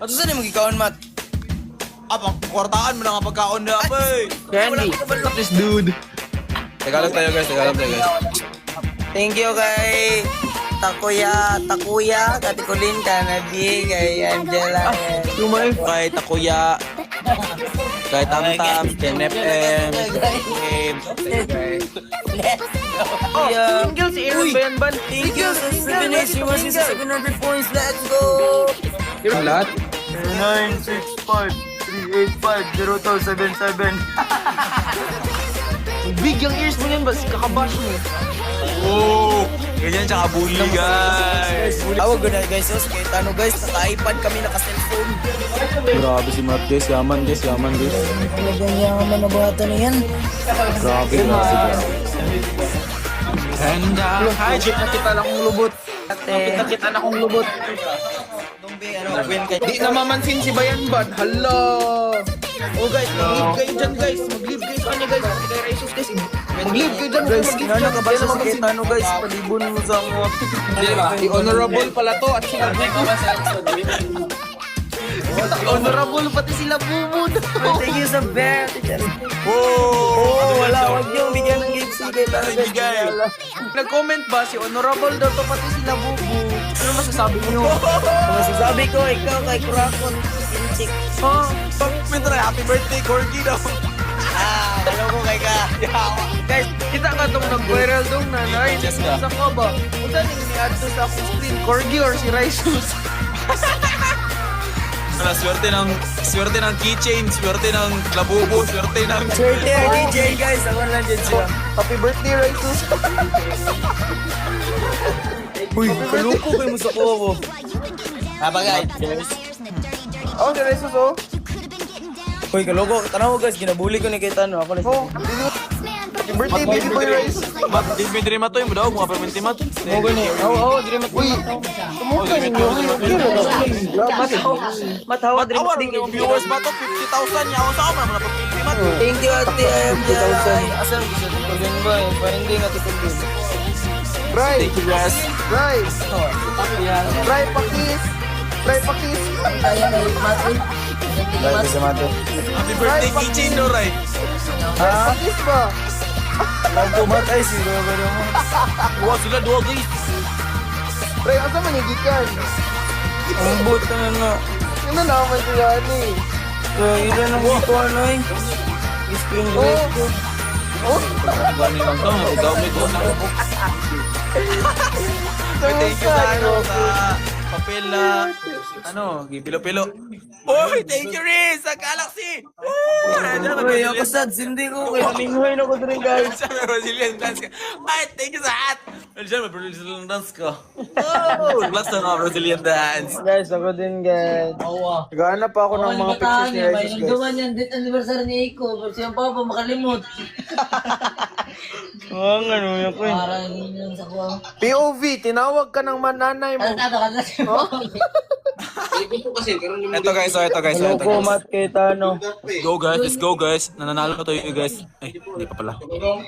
Ato saan yung magkikaon, Mat? Kwartaan mo na nga pagkaon na, boy. Candy. What is dude? Tagalog tayo, guys. Thank you kay Takuya, Katikulin, Kanadi, kay Angela. Lumay. Kay Takuya. Kay Tamtam. Kay NFM. Single si Aaron Bayanban. Thank you sa 700 points. Let's go! Ang lahat? 965-385-0277. Big yung ears mo yan ba? Kakabash mo. Oh! Ganyan siya kabuli, guys. Tawag ko na guys, kay Tano guys, naka-iPad kami, naka-cellphone. Grabe si Matt, guys. Yaman, guys. Talagang yaman na bata na yan. Grabe. And hi, Jim. Nakita na akong lubot. Nakita na akong lubot. Di na mamansin si Bayanban. Hala! Oh guys, mag-leave kayo dyan guys. Mag-leave kayo sa kanya guys. Kaya Raisus guys. Mag-leave kayo dyan guys. Kinano ka ba sa kay Tano guys, palibon mo sa mga... Si Honorable pala to at sila Bubu. Si Honorable pati sila Bubu. Thank you sa bet. Oh! Wala, wag yung bigyan ng gift si kay Tano guys. Bigay. Nag-comment ba si Honorable daw to pati sila Bubu. Ano masasabi niyo? Masasabi ko, ikaw kay Kurakon, Kinchik. Ha? Pagpintra, happy birthday, Corgi daw. Ano ko kay ka? Guys, kita ka itong nag-viral dong nanay. Jessica. Sa ko ba? Kung saan yung ni-add to sa akong screen? Corgi or si Raisus? Wala, swerte ng keychain, swerte ng labubo, swerte ng... Swerte ang DJ guys, ako lang dyan sila. Happy birthday, Raisus! Uy, kalupo kayo mo sa kuha ko. Habagay. Oh, si Raisus oh! Uy, kalupo. Tanaw guys, ginabuli ko ni kay Tano. Ako na Oh, happy birthday, baby boy Raisus! Di pinitri mato yung daw, mga perminti mat. mo gani. Oo, dire mat. Uy! Tumuka ninyo! Matawa dire Awan, mat. yung viewers ba to? 50,000 niya. Ako sa ako, mga perminti mat. Thank you ate. Ay, asan gusto ko din ba? Parang nga tutulog. Ray! Thank you, guys. Ray! Ray, pakis! Ray, pakis! Kaya may mati. Dahil sa mati. Happy birthday, keychain daw, right? Ray, pakis ba? Ang pumatay si Robert mo. Wow, sila dua, guys. Ray, asa man yung gikan? Ang buta na nga. Yun na naman sila ni. Kaya ilan ang ito ano eh. Screen grade ko. Oh! Gani lang to, ikaw may doon na. Thank you sa ano, sa papel na, ano, gipilo-pilo. Uy, thank you rin sa Galaxy! Uy, ako sad. Hindi ko. Kaya naminghoy na ko rin guys. Sa Brazilian dance ka. Ay, thank you sa hat! Diyan, may Brazilian dance ka. Oh, last na nga Brazilian dance. Guys, ako din guys. Naghahanap pa ako ng mga pictures ni Raisus guys. Duman yan, date anniversary ni Iko. Pero siyang papa makalimot. Oo nga no, yun ko eh. Parang yun sa kuha. POV, tinawag ka ng mananay mo. Ano ka na siya? Ito guys, ito guys, Hello ito po, guys. Mat kay Tano. Let's go guys. Nananalo to you guys. Ay, hindi pa pala.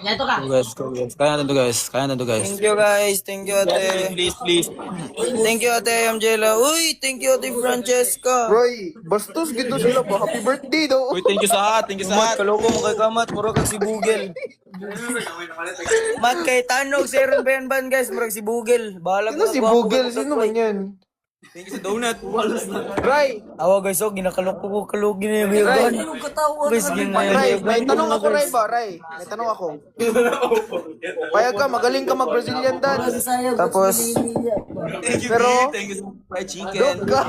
Ito ka. Go guys. Kaya natin to guys. Thank you guys. Thank you ate. Please. Thank you ate Angela. Uy, thank you ate Francesca. Roy, bastos gito sila ba? Happy birthday daw. Uy, thank you sa hat, Mat, kaloko mo kay Kamat. Mura kag si Bugel. Mat kay Tano. Si Aaron Bayanban guys. Mura kag si Bugel. Bahala Sino si Bugel? Sino man yan? Thank you sa donut. Ray! Awa guys, oh, ginakaloko ko kalugi na yung yugan. Guys, Ray, may tanong ako Ray ba? Ray, may tanong ako. Payag ka, magaling ka mag-Brazilian dance. Tapos, Thank you, Pero- Thank you sa fried chicken. Dog ka.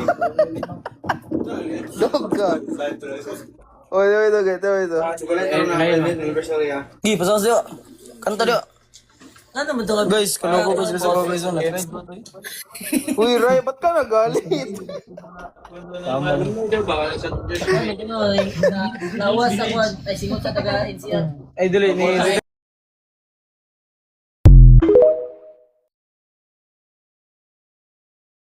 Dog ka. Oy, ito. gi, pasang siya. Kanta dia. Ano mo ito ka? Guys, kaloko ko sila sa Cognizant. Uy, Ray, ba't ka nagalit? Nawas ako. Ay, singot sa taga-NCR. Ay, dali ni